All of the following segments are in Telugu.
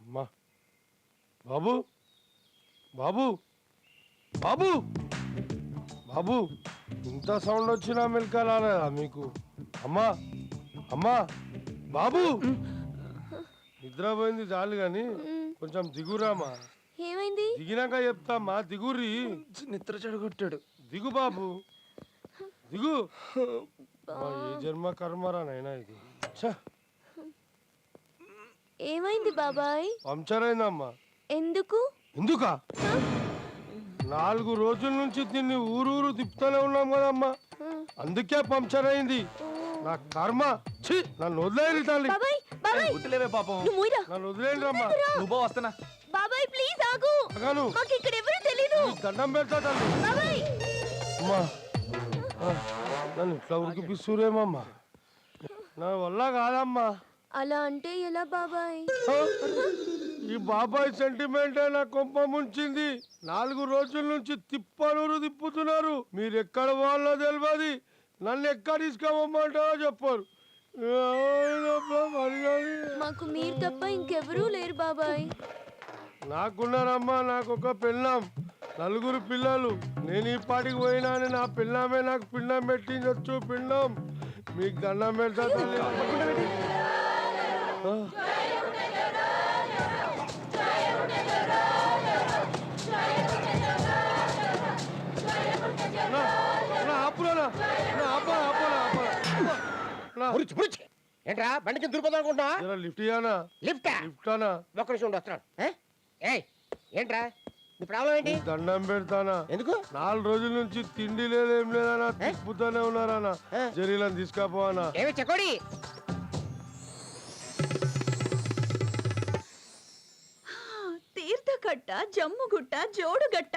అమ్మా బాబు బాబు బాబు బాబు ఇంత సౌండ్ వచ్చినా మెలక రాలేదా మీకు? అమ్మా అమ్మా బాబు నిద్రపోయింది చాలు గాని కొంచెం దిగురామా. ఏమైంది? దిగినాక చెప్తామా, దిగురి. నిద్ర చెడగొట్టాడు. దిగు బాబు దిగు. ఏ జన్మ కర్మరా నైనా ఇది. ఏమైంది బాబాయ్? పంచర్ అయిందమ్మా. ఎందుకు? ఎందుకా? 4 రోజుల నుంచి దీన్ని ఊరూరు తిప్పుతూనే ఉన్నాం కదమ్మా, అందుకే పంచర్ అయింది. నా కర్మ. నన్ను వదిలేయండి తల్లి. వదిలేవే పాపం. నన్ను వదిలేయండి రమ్మా. నువ్వు వస్తున్నా. బాబాయ్ ప్లీజ్ ఆగు. మాకు ఇక్కడ ఎవరు తెలీదు. దండం పెడతా తల్లి. బాబాయ్ అమ్మా నన్ను ఇట్లా ఉరికిపిస్తురేమమ్మా, నా వల్ల కాదమ్మా. అలా అంటే ఎలా బాబాయ్? ఈ బాబాయ్ సెంటిమెంటే నా కొంప ముంచింది. 4 రోజుల నుంచి తిప్పనూరు తిప్పుతున్నారు. మీరు ఎక్కడ వాళ్ళో తెలియదు, నన్ను ఎక్కడ తీసుకోమంటారో చెప్పారు. మాకు మీరు తప్ప ఇంకెవరూ లేరు బాబాయ్. నాకున్నారమ్మా, నాకు ఒక పిల్లం, 4 పిల్లలు. నేను ఈ పాటికి పోయినా అని నా పిల్లమే నాకు పిండం పెట్టించచ్చు. పిండం మీకు దండం పెడతా. ఏంట్రా బండి కింద దురిపోతా అనుకుంటా? లిఫ్ట్ ఇయ్యానా? లిఫ్ట్ లిఫ్టానా? ఒక్క నిమిషం వస్తున్నాడు. ఏంట్రా నీ ప్రాబ్లం ఏంటి? దండం పెడతానా. ఎందుకు? 4 రోజుల నుంచి తిండి లేదేం లేదన్నా, తిప్పుతానే ఉన్నారన్నా. జరీలను తీసుకపోవానా? ఏమి చెకోడి? తీర్థకట్ట, జమ్ముగుట్ట, జోడుగట్ట,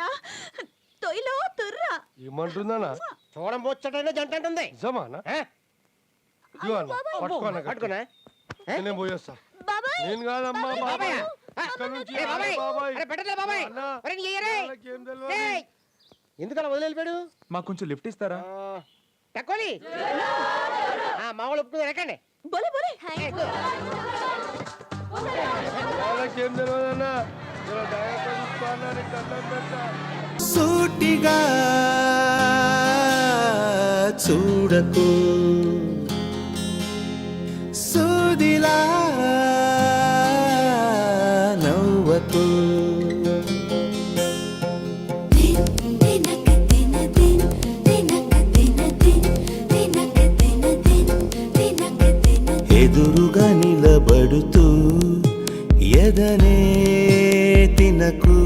తొయిలో తుర్ర. ఏమంటుందనా? చూడం పోచ్చటైనా జంట అంటుంది. నిజమానా? పట్టుకోనా? నేనే పోయేస్తా. నేను కాదమ్మా బాబాయ్. ఎందుకలా వదిలేపాడు? మాకు కొంచెం లిఫ్ట్ ఇస్తారా? టక్కోలి మా వాళ్ళు ఒప్పుకుందారు ఎక్కండి. వాళ్ళకేం తెలియదన్నా, సూటిగా చూడకు, సూదిలా నవ్వకు. ఎదురుగా నిలబడుతూ ఎదనే తినకు.